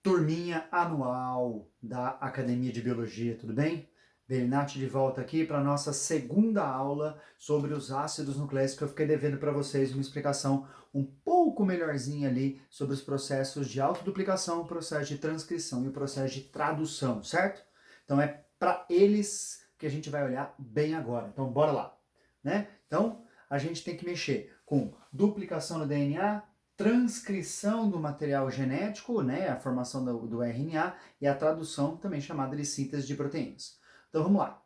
Turminha anual da Academia de Biologia, tudo bem? Belinati de volta aqui para a nossa segunda aula sobre os ácidos nucleicos, que eu fiquei devendo para vocês uma explicação um pouco melhorzinha ali sobre os processos de autoduplicação, o processo de transcrição e o processo de tradução, certo? Então é para eles que a gente vai olhar bem agora. Então bora lá, né? Então a gente tem que mexer com duplicação no DNA, transcrição do material genético, né, a formação do RNA, e a tradução, também chamada de síntese de proteínas. Então vamos lá.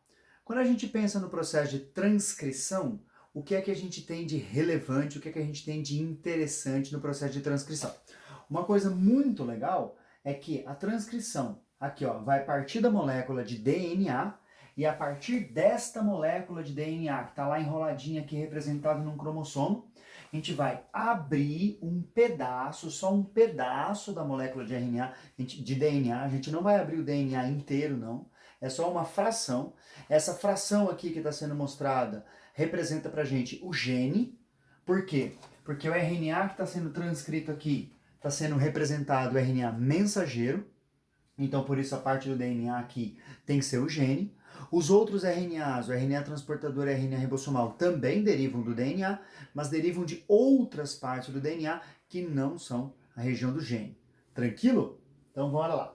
Quando a gente pensa no processo de transcrição, o que é que a gente tem de relevante, o que é que a gente tem de interessante no processo de transcrição? Uma coisa muito legal é que a transcrição, aqui ó, vai partir da molécula de DNA, e a partir desta molécula de DNA, que está lá enroladinha aqui representada num cromossomo, a gente vai abrir um pedaço, só um pedaço da molécula de RNA, de DNA. A gente não vai abrir o DNA inteiro, não. É só uma fração. Essa fração aqui que está sendo mostrada representa para a gente o gene. Por quê? Porque o RNA que está sendo transcrito aqui está sendo representado o RNA mensageiro. Então, por isso, a parte do DNA aqui tem que ser o gene. Os outros RNAs, o RNA transportador e o RNA ribossomal, também derivam do DNA, mas derivam de outras partes do DNA que não são a região do gene. Tranquilo? Então, bora lá.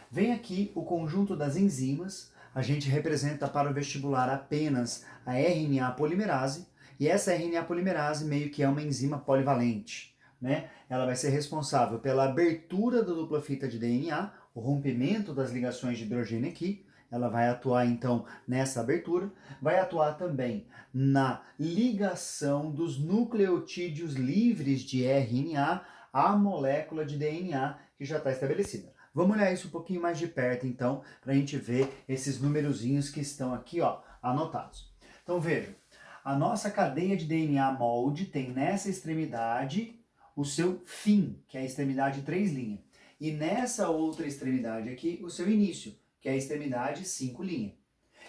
Vem aqui o conjunto das enzimas. A gente representa para o vestibular apenas a RNA polimerase, e essa RNA polimerase meio que é uma enzima polivalente, né? Ela vai ser responsável pela abertura da dupla fita de DNA, o rompimento das ligações de hidrogênio aqui. Ela vai atuar então nessa abertura, vai atuar também na ligação dos nucleotídeos livres de RNA à molécula de DNA que já está estabelecida. Vamos olhar isso um pouquinho mais de perto então, para a gente ver esses numerozinhos que estão aqui ó, anotados. Então veja, a nossa cadeia de DNA molde tem nessa extremidade o seu fim, que é a extremidade 3' e nessa outra extremidade aqui, o seu início, que é a extremidade 5'.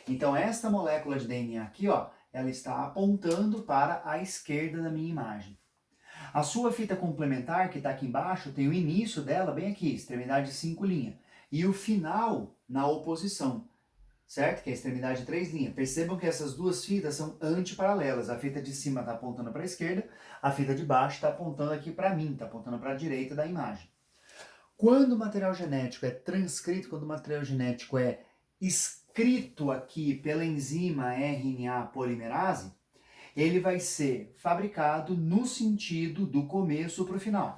Então, esta molécula de DNA aqui, ó, ela está apontando para a esquerda da minha imagem. A sua fita complementar, que está aqui embaixo, tem o início dela bem aqui, extremidade 5', e o final na oposição, certo? Que é a extremidade 3'. Percebam que essas duas fitas são antiparalelas. A fita de cima está apontando para a esquerda, a fita de baixo está apontando aqui para mim, está apontando para a direita da imagem. Quando o material genético é transcrito, quando o material genético é escrito aqui pela enzima RNA polimerase, ele vai ser fabricado no sentido do começo para o final.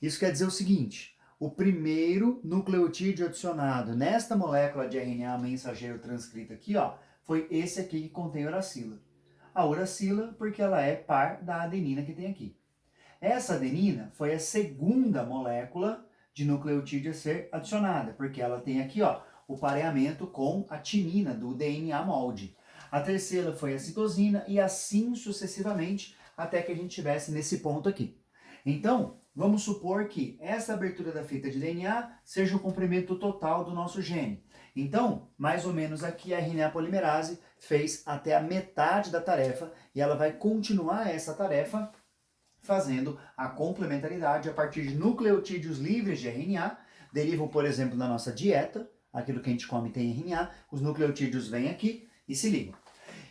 Isso quer dizer o seguinte: o primeiro nucleotídeo adicionado nesta molécula de RNA mensageiro transcrita aqui, ó, foi esse aqui que contém uracila. A uracila porque ela é par da adenina que tem aqui. Essa adenina foi a segunda molécula de nucleotídeo a ser adicionada, porque ela tem aqui ó, o pareamento com a timina do DNA molde. A terceira foi a citosina e assim sucessivamente até que a gente estivesse nesse ponto aqui. Então, vamos supor que essa abertura da fita de DNA seja o comprimento total do nosso gene. Então, mais ou menos aqui a RNA polimerase fez até a metade da tarefa e ela vai continuar essa tarefa fazendo a complementaridade a partir de nucleotídeos livres de RNA, derivam, por exemplo, da nossa dieta, aquilo que a gente come tem RNA, os nucleotídeos vêm aqui e se ligam.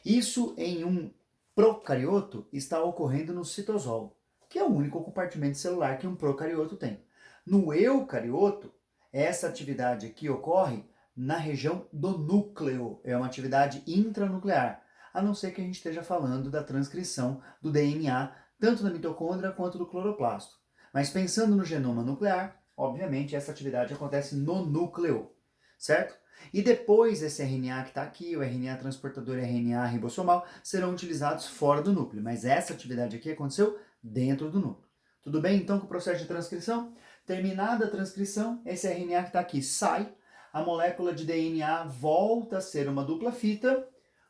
Isso em um procarioto está ocorrendo no citosol, que é o único compartimento celular que um procarioto tem. No eucarioto, essa atividade aqui ocorre na região do núcleo, é uma atividade intranuclear, a não ser que a gente esteja falando da transcrição do DNA tanto da mitocôndria quanto do cloroplasto. Mas pensando no genoma nuclear, obviamente essa atividade acontece no núcleo, certo? E depois esse RNA que está aqui, o RNA transportador e RNA ribossomal, serão utilizados fora do núcleo. Mas essa atividade aqui aconteceu dentro do núcleo. Tudo bem então com o processo de transcrição? Terminada a transcrição, esse RNA que está aqui sai, a molécula de DNA volta a ser uma dupla fita,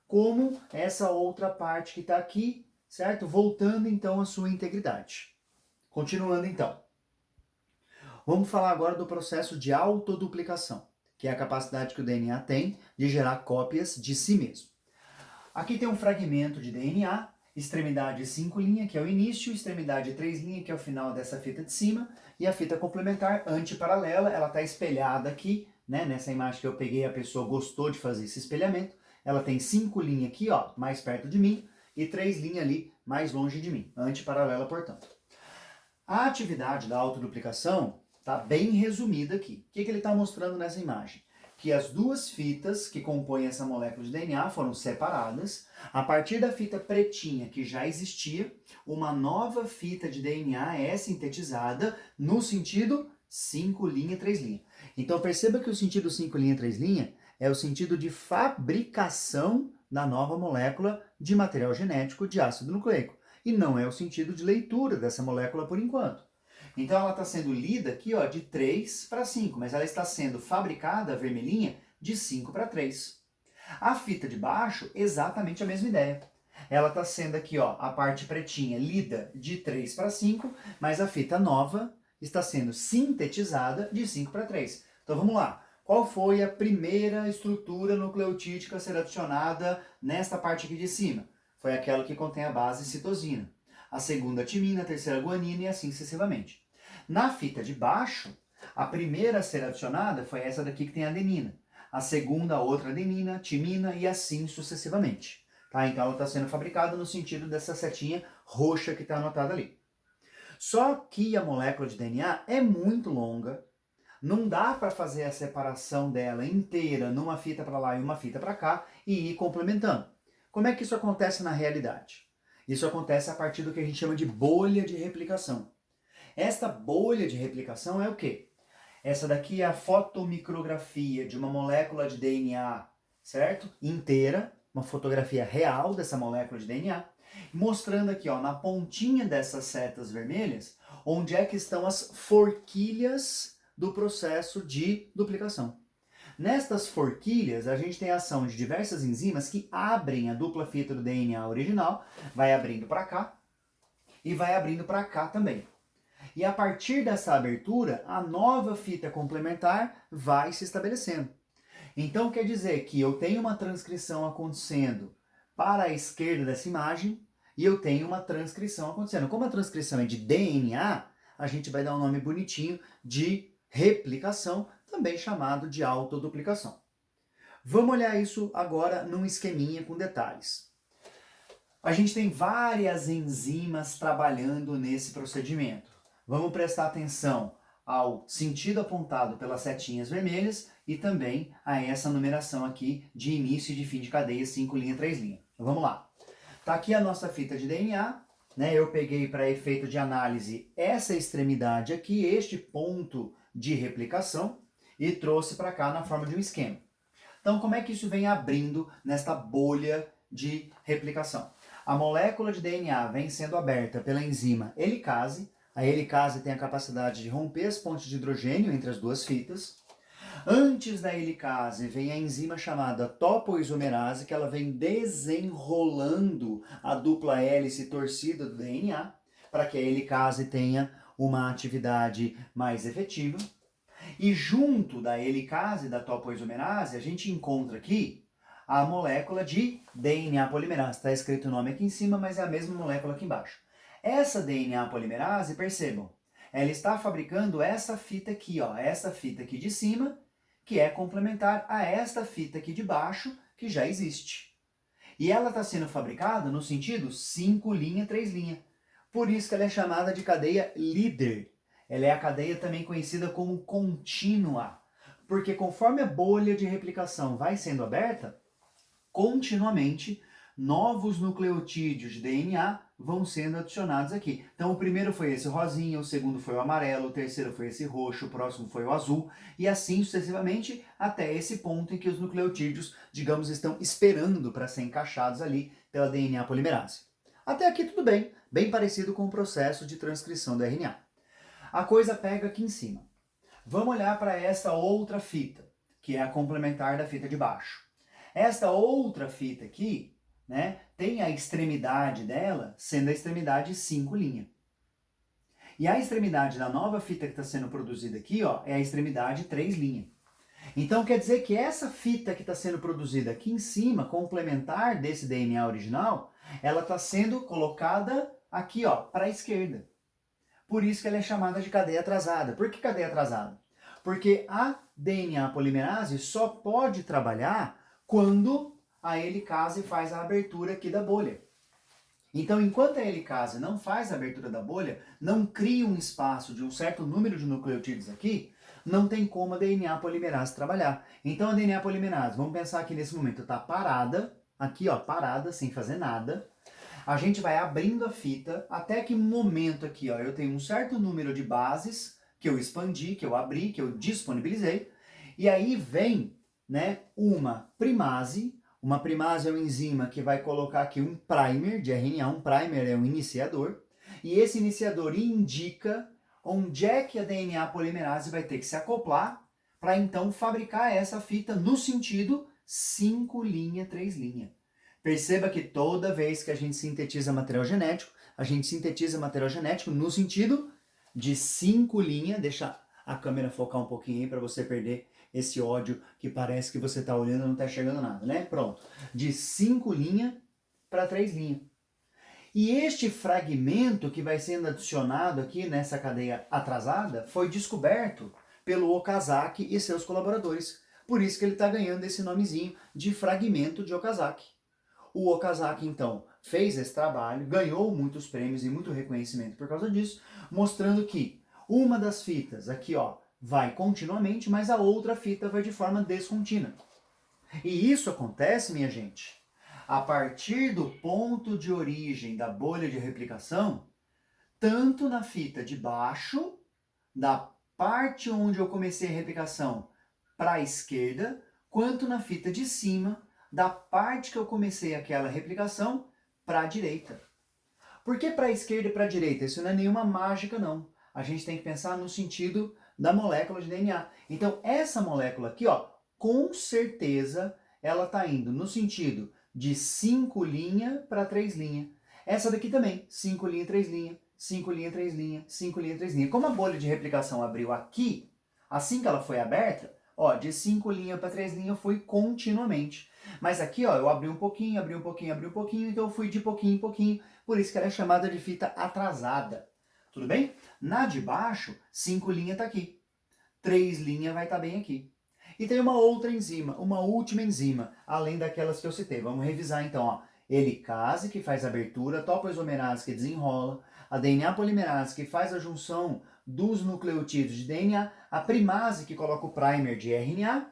como essa outra parte que está aqui, certo? Voltando então à sua integridade. Continuando então. Vamos falar agora do processo de autoduplicação, que é a capacidade que o DNA tem de gerar cópias de si mesmo. Aqui tem um fragmento de DNA extremidade 5 linha, que é o início, extremidade 3 linha, que é o final dessa fita de cima, e a fita complementar antiparalela, ela está espelhada aqui, né? Nessa imagem que eu peguei, a pessoa gostou de fazer esse espelhamento. Ela tem 5 linhas aqui, ó, mais perto de mim, e 3 linhas ali, mais longe de mim, antiparalela, portanto. A atividade da autoduplicação está bem resumida aqui. O que ele está mostrando nessa imagem? Que as duas fitas que compõem essa molécula de DNA foram separadas. A partir da fita pretinha que já existia, uma nova fita de DNA é sintetizada no sentido 5 linha, 3 linha. Então perceba que o sentido 5 linha, 3 linha é o sentido de fabricação da nova molécula de material genético de ácido nucleico. E não é o sentido de leitura dessa molécula por enquanto. Então ela está sendo lida aqui, ó, de 3 para 5, mas ela está sendo fabricada, vermelhinha, de 5 para 3. A fita de baixo, exatamente a mesma ideia. Ela está sendo aqui, ó, a parte pretinha lida de 3 para 5, mas a fita nova está sendo sintetizada de 5 para 3. Então vamos lá. Qual foi a primeira estrutura nucleotídica a ser adicionada nesta parte aqui de cima? Foi aquela que contém a base citosina. A segunda timina, a terceira guanina e assim sucessivamente. Na fita de baixo, a primeira a ser adicionada foi essa daqui que tem adenina. A segunda, a outra adenina, timina e assim sucessivamente. Tá? Então ela está sendo fabricada no sentido dessa setinha roxa que está anotada ali. Só que a molécula de DNA é muito longa, não dá para fazer a separação dela inteira numa fita para lá e uma fita para cá e ir complementando. Como é que isso acontece na realidade? Isso acontece a partir do que a gente chama de bolha de replicação. Esta bolha de replicação é o quê? Essa daqui é a fotomicrografia de uma molécula de DNA, certo? Inteira, uma fotografia real dessa molécula de DNA, mostrando aqui, ó, na pontinha dessas setas vermelhas, onde é que estão as forquilhas do processo de duplicação. Nestas forquilhas, a gente tem a ação de diversas enzimas que abrem a dupla fita do DNA original, vai abrindo para cá e vai abrindo para cá também. E a partir dessa abertura, a nova fita complementar vai se estabelecendo. Então quer dizer que eu tenho uma transcrição acontecendo para a esquerda dessa imagem e eu tenho uma transcrição acontecendo. Como a transcrição é de DNA, a gente vai dar um nome bonitinho de replicação, também chamado de autoduplicação. Vamos olhar isso agora num esqueminha com detalhes. A gente tem várias enzimas trabalhando nesse procedimento. Vamos prestar atenção ao sentido apontado pelas setinhas vermelhas e também a essa numeração aqui de início e de fim de cadeia, 5 linha, 3 linha. Então, vamos lá. Tá aqui a nossa fita de DNA, né? Eu peguei para efeito de análise essa extremidade aqui, este ponto de replicação, e trouxe para cá na forma de um esquema. Então, como é que isso vem abrindo nesta bolha de replicação? A molécula de DNA vem sendo aberta pela enzima helicase. A helicase tem a capacidade de romper as pontes de hidrogênio entre as duas fitas. Antes da helicase vem a enzima chamada topoisomerase, que ela vem desenrolando a dupla hélice torcida do DNA, para que a helicase tenha uma atividade mais efetiva. E junto da helicase e da topoisomerase, a gente encontra aqui a molécula de DNA polimerase. Está escrito o nome aqui em cima, mas é a mesma molécula aqui embaixo. Essa DNA polimerase, percebam, ela está fabricando essa fita aqui, ó, essa fita aqui de cima, que é complementar a esta fita aqui de baixo, que já existe. E ela está sendo fabricada no sentido 5 linha, 3 linha. Por isso que ela é chamada de cadeia líder. Ela é a cadeia também conhecida como contínua, porque conforme a bolha de replicação vai sendo aberta, continuamente novos nucleotídeos de DNA vão sendo adicionados aqui. Então o primeiro foi esse rosinha, o segundo foi o amarelo, o terceiro foi esse roxo, o próximo foi o azul, e assim sucessivamente até esse ponto em que os nucleotídeos, digamos, estão esperando para ser encaixados ali pela DNA polimerase. Até aqui tudo bem, bem parecido com o processo de transcrição do RNA. A coisa pega aqui em cima. Vamos olhar para essa outra fita, que é a complementar da fita de baixo. Esta outra fita aqui, né, tem a extremidade dela sendo a extremidade 5 linha. E a extremidade da nova fita que está sendo produzida aqui, ó, é a extremidade 3 linha. Então quer dizer que essa fita que está sendo produzida aqui em cima, complementar desse DNA original, ela está sendo colocada aqui, ó, para a esquerda. Por isso que ela é chamada de cadeia atrasada. Por que cadeia atrasada? Porque a DNA polimerase só pode trabalhar quando a helicase faz a abertura aqui da bolha. Então, enquanto a helicase não faz a abertura da bolha, não cria um espaço de um certo número de nucleotídeos aqui, não tem como a DNA polimerase trabalhar. Então, a DNA polimerase, vamos pensar que nesse momento está parada, aqui ó, parada, sem fazer nada. A gente vai abrindo a fita até que um momento aqui, ó, eu tenho um certo número de bases que eu expandi, que eu abri, que eu disponibilizei, e aí vem, né, uma primase. Uma primase é uma enzima que vai colocar aqui um primer de RNA, um primer é um iniciador, e esse iniciador indica onde é que a DNA polimerase vai ter que se acoplar para então fabricar essa fita no sentido 5' 3'. Perceba que toda vez que a gente sintetiza material genético, a gente sintetiza material genético no sentido de 5', deixa a câmera focar um pouquinho aí para você perder esse ódio que parece que você está olhando e não está enxergando nada, né? Pronto. De 5' para 3'. E este fragmento que vai sendo adicionado aqui nessa cadeia atrasada foi descoberto pelo Okazaki e seus colaboradores. Por isso que ele está ganhando esse nomezinho de fragmento de Okazaki. O Okazaki, então, fez esse trabalho, ganhou muitos prêmios e muito reconhecimento por causa disso, mostrando que uma das fitas aqui, ó, vai continuamente, mas a outra fita vai de forma descontínua. E isso acontece, minha gente, a partir do ponto de origem da bolha de replicação, tanto na fita de baixo, da parte onde eu comecei a replicação para a esquerda, quanto na fita de cima, da parte que eu comecei aquela replicação para a direita. Por que para a esquerda e para a direita? Isso não é nenhuma mágica, não. A gente tem que pensar no sentido da molécula de DNA. Então, essa molécula aqui, ó, com certeza, ela está indo no sentido de 5' para 3'. Essa daqui também, 5', 3', 5', 3', 5', 3'. Como a bolha de replicação abriu aqui, assim que ela foi aberta, ó, de 5' para 3' eu fui continuamente. Mas aqui, ó, eu abri um pouquinho, abri um pouquinho, abri um pouquinho, então eu fui de pouquinho em pouquinho, por isso que ela é chamada de fita atrasada. Tudo bem? Na de baixo, 5' está aqui. 3' vai estar bem aqui. E tem uma outra enzima, uma última enzima, além daquelas que eu citei. Vamos revisar então, ó. Helicase, que faz a abertura, topoisomerase, que desenrola, a DNA polimerase, que faz a junção dos nucleotídeos de DNA, a primase, que coloca o primer de RNA,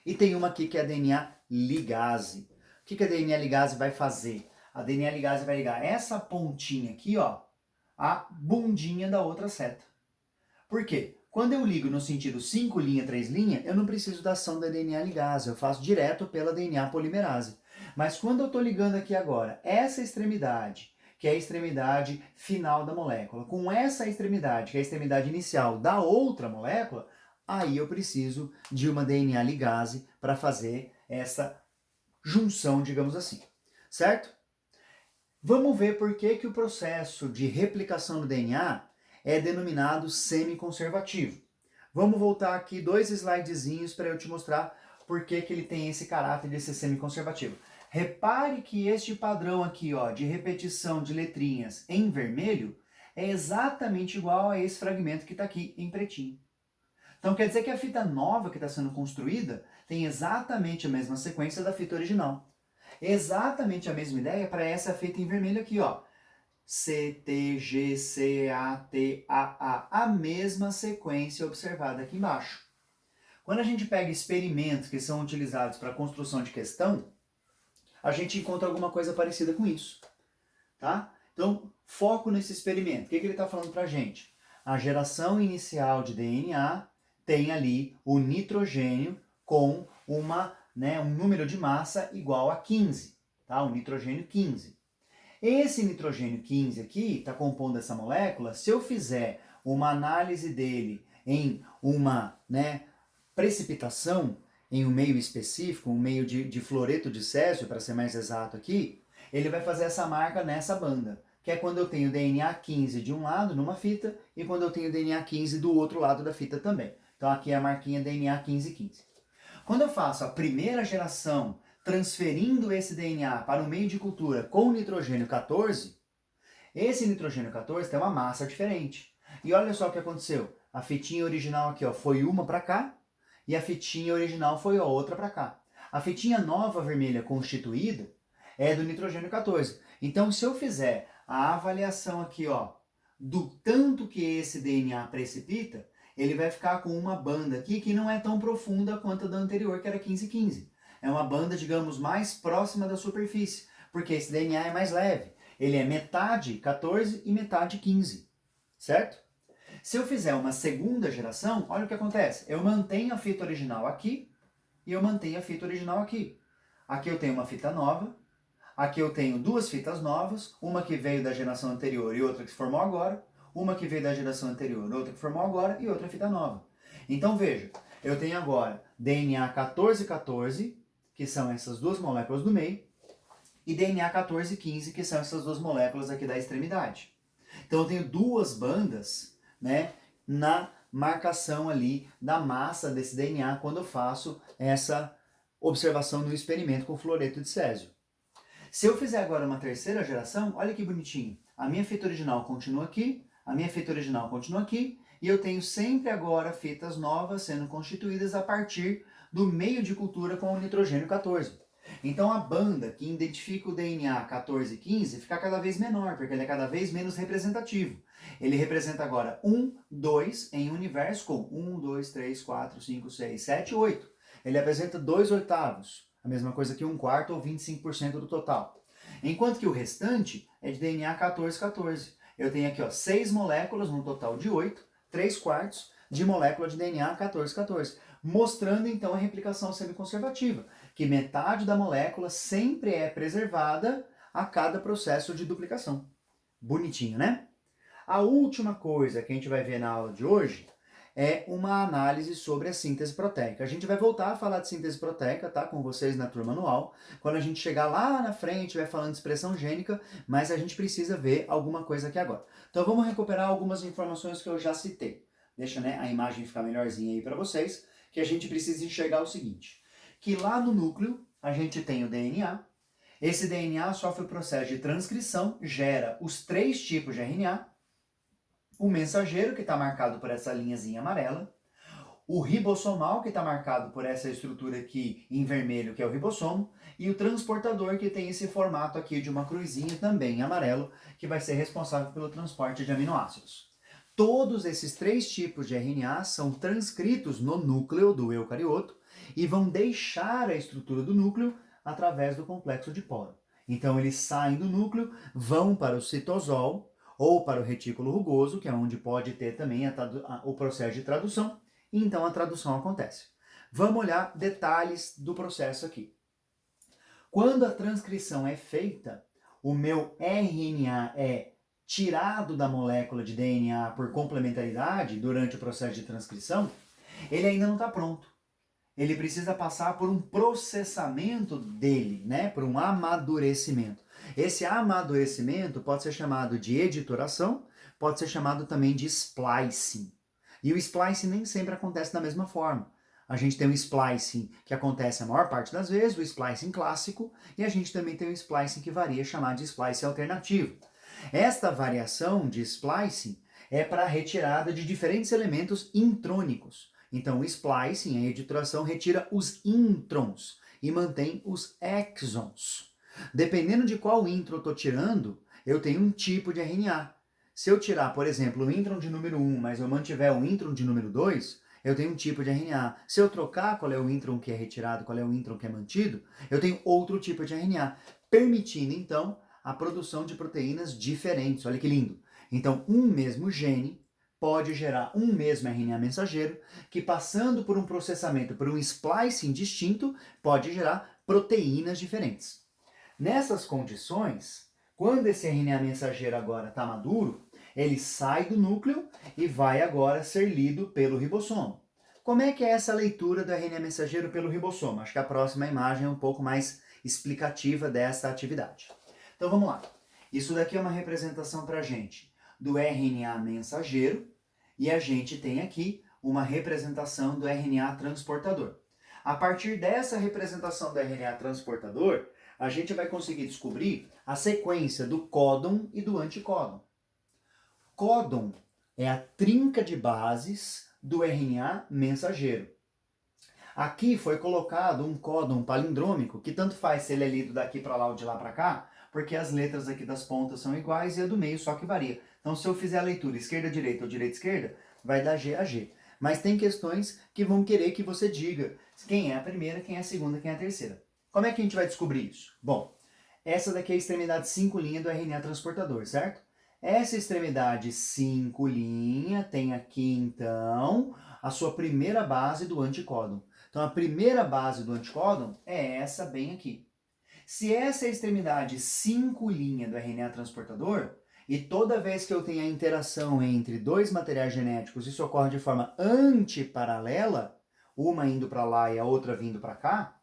e tem uma aqui que é a DNA ligase. O que a DNA ligase vai fazer? A DNA ligase vai ligar essa pontinha aqui, ó, à bundinha da outra seta. Por quê? Quando eu ligo no sentido 5', 3', eu não preciso da ação da DNA ligase, eu faço direto pela DNA polimerase. Mas quando eu estou ligando aqui agora essa extremidade, que é a extremidade final da molécula, com essa extremidade, que é a extremidade inicial da outra molécula, aí eu preciso de uma DNA ligase para fazer essa junção, digamos assim. Certo? Vamos ver por que o processo de replicação do DNA é denominado semi-conservativo. Vamos voltar aqui 2 slidezinhos para eu te mostrar por que ele tem esse caráter de ser semi-conservativo. Repare que este padrão aqui, ó, de repetição de letrinhas em vermelho é exatamente igual a esse fragmento que está aqui em pretinho. Então quer dizer que a fita nova que está sendo construída tem exatamente a mesma sequência da fita original. Exatamente a mesma ideia para essa fita em vermelho aqui, ó. C, T, G, C, A, T, A, A. A mesma sequência observada aqui embaixo. Quando a gente pega experimentos que são utilizados para a construção de questão, a gente encontra alguma coisa parecida com isso. Tá? Então, foco nesse experimento. O que ele está falando para a gente? A geração inicial de DNA tem ali o nitrogênio com um número de massa igual a 15. Tá? O nitrogênio 15. Esse nitrogênio 15 aqui está compondo essa molécula. Se eu fizer uma análise dele em uma precipitação, em um meio específico, um meio de fluoreto de césio, para ser mais exato aqui, ele vai fazer essa marca nessa banda, que é quando eu tenho DNA 15 de um lado, numa fita, e quando eu tenho DNA 15 do outro lado da fita também. Então aqui é a marquinha DNA 1515. Quando eu faço a primeira geração transferindo esse DNA para o meio de cultura com nitrogênio 14, esse nitrogênio 14 tem uma massa diferente. E olha só o que aconteceu. A fitinha original aqui, ó, foi uma para cá e a fitinha original foi a outra para cá. A fitinha nova vermelha constituída é do nitrogênio 14. Então, se eu fizer a avaliação aqui, ó, do tanto que esse DNA precipita, ele vai ficar com uma banda aqui que não é tão profunda quanto a da anterior, que era 15,15. É uma banda, digamos, mais próxima da superfície, porque esse DNA é mais leve. Ele é metade 14 e metade 15, certo? Se eu fizer uma segunda geração, olha o que acontece. Eu mantenho a fita original aqui e eu mantenho a fita original aqui. Aqui eu tenho uma fita nova, aqui eu tenho duas fitas novas, uma que veio da geração anterior e outra que se formou agora, uma que veio da geração anterior, outra que formou agora e outra fita nova. Então veja, eu tenho agora DNA 1414, que são essas duas moléculas do meio, e DNA 1415, que são essas duas moléculas aqui da extremidade. Então eu tenho duas bandas, né, na marcação ali da massa desse DNA quando eu faço essa observação no experimento com fluoreto de césio. Se eu fizer agora uma terceira geração, olha que bonitinho. A minha fita original continua aqui, a minha fita original continua aqui, e eu tenho sempre agora fitas novas sendo constituídas a partir do meio de cultura com o nitrogênio 14. Então a banda que identifica o DNA 14 e 15 fica cada vez menor, porque ele é cada vez menos representativo. Ele representa agora 1, 2 em universo com 1, 2, 3, 4, 5, 6, 7, 8. Ele apresenta 2 oitavos, a mesma coisa que 1/4 ou 25% do total. Enquanto que o restante é de DNA 14, 14. Eu tenho aqui, ó, 6 moléculas, num total de 8, 3/4 de molécula de DNA 14, 14. Mostrando então a replicação semiconservativa, que metade da molécula sempre é preservada a cada processo de duplicação. Bonitinho, né? A última coisa que a gente vai ver na aula de hoje é uma análise sobre a síntese proteica. A gente vai voltar a falar de síntese proteica, tá? Com vocês na turma anual. Quando a gente chegar lá na frente, vai falando de expressão gênica, mas a gente precisa ver alguma coisa aqui agora. Então vamos recuperar algumas informações que eu já citei. Deixa, né, a imagem ficar melhorzinha aí para vocês, que a gente precisa enxergar o seguinte, que lá no núcleo a gente tem o DNA, esse DNA sofre o processo de transcrição, gera os 3 tipos de RNA, o mensageiro, que está marcado por essa linhazinha amarela, o ribossomal, que está marcado por essa estrutura aqui em vermelho, que é o ribossomo, e o transportador, que tem esse formato aqui de uma cruzinha também em amarelo, que vai ser responsável pelo transporte de aminoácidos. Todos esses 3 tipos de RNA são transcritos no núcleo do eucarioto e vão deixar a estrutura do núcleo através do complexo dipolo. Então eles saem do núcleo, vão para o citosol ou para o retículo rugoso, que é onde pode ter também o processo de tradução, e então a tradução acontece. Vamos olhar detalhes do processo aqui. Quando a transcrição é feita, o meu RNA é tirado da molécula de DNA por complementaridade durante o processo de transcrição, ele ainda não está pronto. Ele precisa passar por um processamento dele, né? Por um amadurecimento. Esse amadurecimento pode ser chamado de editoração, pode ser chamado também de splicing. E o splicing nem sempre acontece da mesma forma. A gente tem o splicing que acontece a maior parte das vezes, o splicing clássico, e a gente também tem o splicing que varia, chamado de splicing alternativo. Esta variação de splicing é para a retirada de diferentes elementos intrônicos. Então o splicing, a editoração, retira os introns e mantém os exons. Dependendo de qual intron eu estou tirando, eu tenho um tipo de RNA. Se eu tirar, por exemplo, o intron de número 1, mas eu mantiver o intron de número 2, eu tenho um tipo de RNA. Se eu trocar qual é o intron que é retirado, qual é o intron que é mantido, eu tenho outro tipo de RNA, permitindo então a produção de proteínas diferentes. Olha que lindo! Então, um mesmo gene pode gerar um mesmo RNA mensageiro, que passando por um processamento, por um splicing distinto, pode gerar proteínas diferentes. Nessas condições, quando esse RNA mensageiro agora está maduro, ele sai do núcleo e vai agora ser lido pelo ribossomo. Como é que é essa leitura do RNA mensageiro pelo ribossomo? Acho que a próxima imagem é um pouco mais explicativa dessa atividade. Então vamos lá. Isso daqui é uma representação para a gente do RNA mensageiro e a gente tem aqui uma representação do RNA transportador. A partir dessa representação do RNA transportador, a gente vai conseguir descobrir a sequência do códon e do anticódon. Códon é a trinca de bases do RNA mensageiro. Aqui foi colocado um códon palindrômico, que tanto faz se ele é lido daqui para lá ou de lá para cá, porque as letras aqui das pontas são iguais e a do meio só que varia. Então, se eu fizer a leitura esquerda-direita ou direita-esquerda, vai dar G a G. Mas tem questões que vão querer que você diga quem é a primeira, quem é a segunda, quem é a terceira. Como é que a gente vai descobrir isso? Bom, essa daqui é a extremidade 5' do RNA transportador, certo? Essa extremidade 5' tem aqui, então, a sua primeira base do anticódon. Então, a primeira base do anticódon é essa bem aqui. Se essa é a extremidade 5' do RNA transportador, e toda vez que eu tenho a interação entre dois materiais genéticos, isso ocorre de forma antiparalela, uma indo para lá e a outra vindo para cá,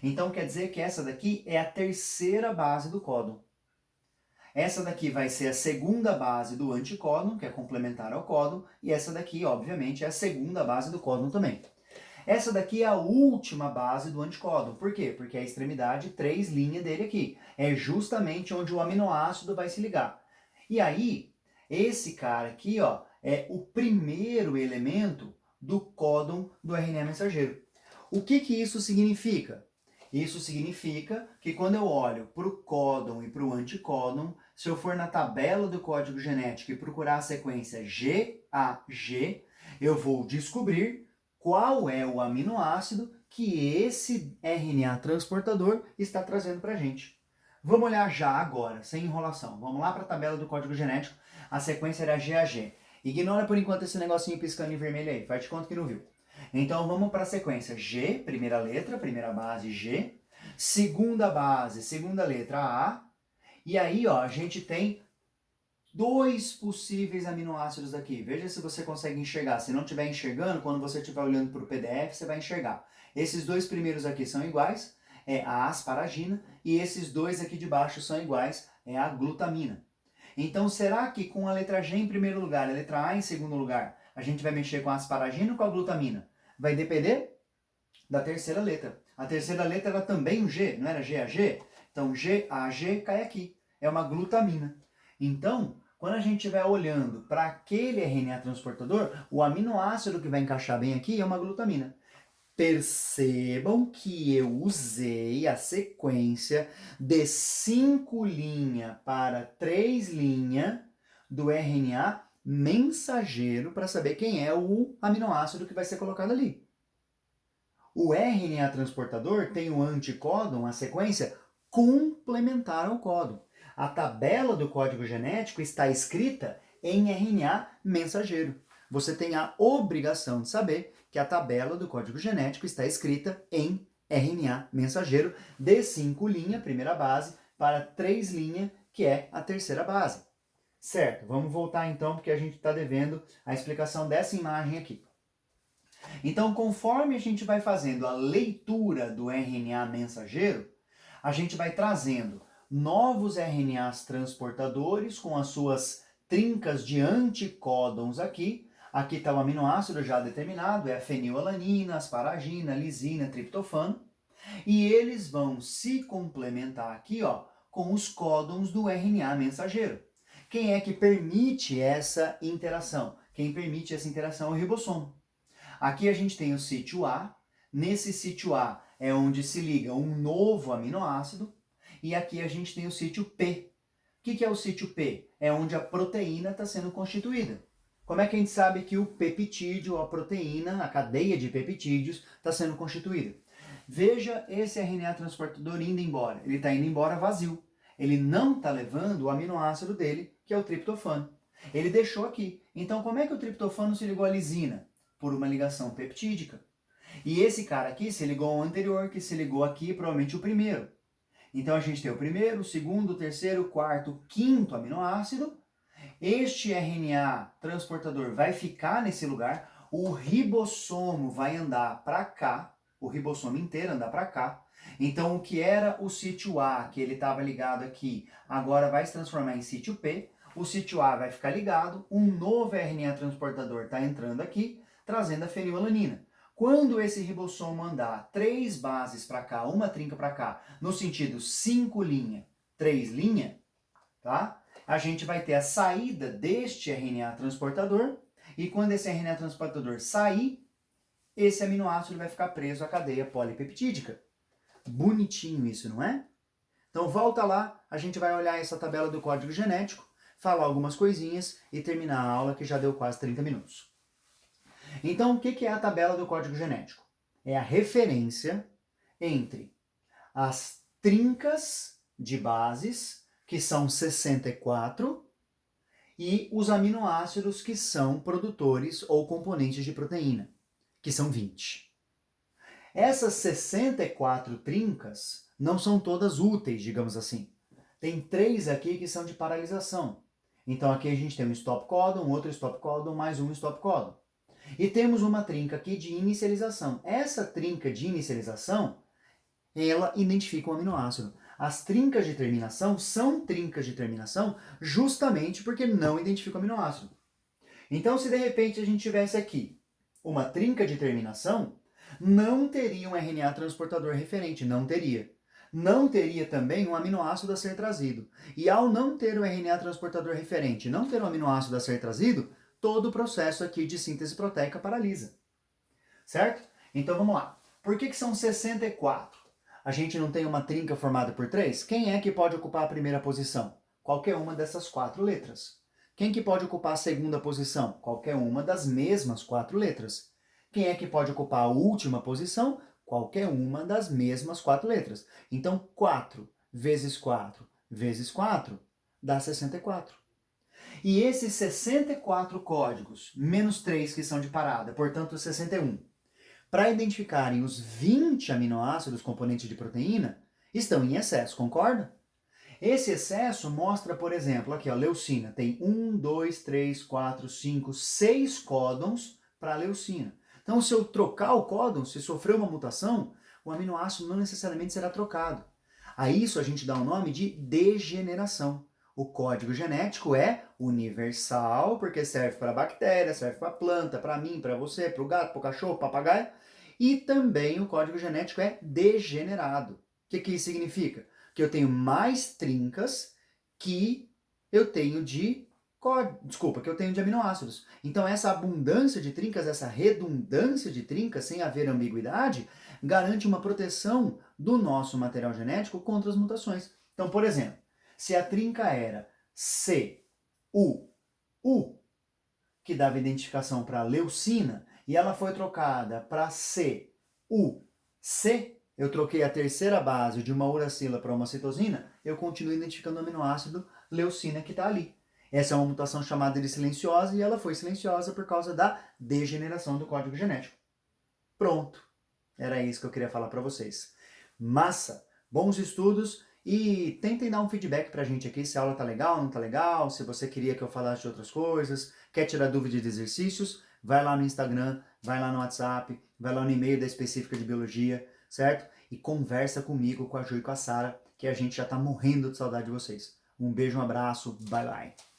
então quer dizer que essa daqui é a terceira base do códon. Essa daqui vai ser a segunda base do anticódon, que é complementar ao códon, e essa daqui, obviamente, é a segunda base do códon também. Essa daqui é a última base do anticódon. Por quê? Porque é a extremidade 3' dele aqui. É justamente onde o aminoácido vai se ligar. E aí, esse cara aqui, ó, é o primeiro elemento do códon do RNA mensageiro. O que isso significa? Isso significa que quando eu olho para o códon e para o anticódon, se eu for na tabela do código genético e procurar a sequência GAG, eu vou descobrir qual é o aminoácido que esse RNA transportador está trazendo para a gente. Vamos olhar já agora, sem enrolação. Vamos lá para a tabela do código genético. A sequência era GAG. Ignora por enquanto esse negocinho piscando em vermelho aí. Faz de conta que não viu. Então vamos para a sequência. G, primeira letra, primeira base G. Segunda base, segunda letra A. E aí, ó, a gente tem dois possíveis aminoácidos aqui. Veja se você consegue enxergar. Se não estiver enxergando, quando você estiver olhando para o PDF, você vai enxergar. Esses dois primeiros aqui são iguais, é a asparagina, e esses dois aqui de baixo são iguais, é a glutamina. Então, será que com a letra G em primeiro lugar e a letra A em segundo lugar, a gente vai mexer com a asparagina ou com a glutamina? Vai depender da terceira letra. A terceira letra era também um G, não era GAG? Então, GAG cai aqui. É uma glutamina. Então, quando a gente estiver olhando para aquele RNA transportador, o aminoácido que vai encaixar bem aqui é uma glutamina. Percebam que eu usei a sequência de 5' para 3' do RNA mensageiro para saber quem é o aminoácido que vai ser colocado ali. O RNA transportador tem o anticódon, a sequência complementar ao códon. A tabela do código genético está escrita em RNA mensageiro. Você tem a obrigação de saber que a tabela do código genético está escrita em RNA mensageiro de 5', primeira base, para 3', que é a terceira base. Certo, vamos voltar então, porque a gente está devendo a explicação dessa imagem aqui. Então, conforme a gente vai fazendo a leitura do RNA mensageiro, a gente vai trazendo novos RNAs transportadores com as suas trincas de anticódons aqui. Aqui está o aminoácido já determinado, é a fenilalanina, asparagina, lisina, triptofano. E eles vão se complementar aqui, ó, com os códons do RNA mensageiro. Quem é que permite essa interação? Quem permite essa interação é o ribossomo. Aqui a gente tem o sítio A. Nesse sítio A é onde se liga um novo aminoácido. E aqui a gente tem o sítio P. O que é o sítio P? É onde a proteína está sendo constituída. Como é que a gente sabe que o peptídeo, a proteína, a cadeia de peptídeos, está sendo constituída? Veja esse RNA transportador indo embora. Ele está indo embora vazio. Ele não está levando o aminoácido dele, que é o triptofano. Ele deixou aqui. Então, como é que o triptofano se ligou à lisina? Por uma ligação peptídica. E esse cara aqui se ligou ao anterior, que se ligou aqui, provavelmente o primeiro. Então a gente tem o primeiro, o segundo, o terceiro, o quarto, o quinto aminoácido. Este RNA transportador vai ficar nesse lugar, o ribossomo vai andar para cá, o ribossomo inteiro andar para cá. Então o que era o sítio A, que ele estava ligado aqui, agora vai se transformar em sítio P. O sítio A vai ficar ligado, um novo RNA transportador está entrando aqui, trazendo a fenilalanina. Quando esse ribossomo andar 3 bases para cá, uma trinca para cá, no sentido 5 linha, 3 linha, tá? A gente vai ter a saída deste RNA transportador, e quando esse RNA transportador sair, esse aminoácido vai ficar preso à cadeia polipeptídica. Bonitinho isso, não é? Então volta lá, a gente vai olhar essa tabela do código genético, falar algumas coisinhas e terminar a aula, que já deu quase 30 minutos. Então, o que é a tabela do código genético? É a referência entre as trincas de bases, que são 64, e os aminoácidos que são produtores ou componentes de proteína, que são 20. Essas 64 trincas não são todas úteis, digamos assim. Tem 3 aqui que são de paralisação. Então aqui a gente tem um stop codon, outro stop codon, mais um stop codon. E temos uma trinca aqui de inicialização. Essa trinca de inicialização, ela identifica um aminoácido. As trincas de terminação são trincas de terminação justamente porque não identificam o aminoácido. Então, se de repente a gente tivesse aqui uma trinca de terminação, não teria um RNA transportador referente, não teria. Não teria também um aminoácido a ser trazido. E ao não ter o RNA transportador referente, não ter um aminoácido a ser trazido, todo o processo aqui de síntese proteica paralisa. Certo? Então vamos lá. Por que são 64? A gente não tem uma trinca formada por 3? Quem é que pode ocupar a primeira posição? Qualquer uma dessas 4 letras. Quem que pode ocupar a segunda posição? Qualquer uma das mesmas 4 letras. Quem é que pode ocupar a última posição? Qualquer uma das mesmas 4 letras. Então 4 vezes 4 vezes 4 dá 64. E esses 64 códigos, menos 3 que são de parada, portanto 61, para identificarem os 20 aminoácidos componentes de proteína, estão em excesso, concorda? Esse excesso mostra, por exemplo, aqui, ó, leucina. Tem 1, 2, 3, 4, 5, 6 códons para a leucina. Então, se eu trocar o códon, se sofrer uma mutação, o aminoácido não necessariamente será trocado. A isso a gente dá o nome de degeneração. O código genético é universal, porque serve para bactéria, serve para planta, para mim, para você, para o gato, para o cachorro, para o papagaio. E também o código genético é degenerado. O que isso significa? Que eu tenho mais trincas que eu tenho de que eu tenho de aminoácidos. Então essa abundância de trincas, essa redundância de trincas, sem haver ambiguidade, garante uma proteção do nosso material genético contra as mutações. Então, por exemplo, se a trinca era CUU, que dava identificação para leucina, e ela foi trocada para CUC, eu troquei a terceira base de uma uracila para uma citosina, eu continuo identificando o aminoácido leucina que está ali. Essa é uma mutação chamada de silenciosa, e ela foi silenciosa por causa da degeneração do código genético. Pronto. Era isso que eu queria falar para vocês. Massa! Bons estudos, e tentem dar um feedback pra gente aqui se a aula tá legal, não tá legal, se você queria que eu falasse de outras coisas, quer tirar dúvida de exercícios, vai lá no Instagram, vai lá no WhatsApp, vai lá no e-mail da Específica de Biologia, certo? E conversa comigo, com a Ju e com a Sara, que a gente já tá morrendo de saudade de vocês. Um beijo, um abraço, bye bye!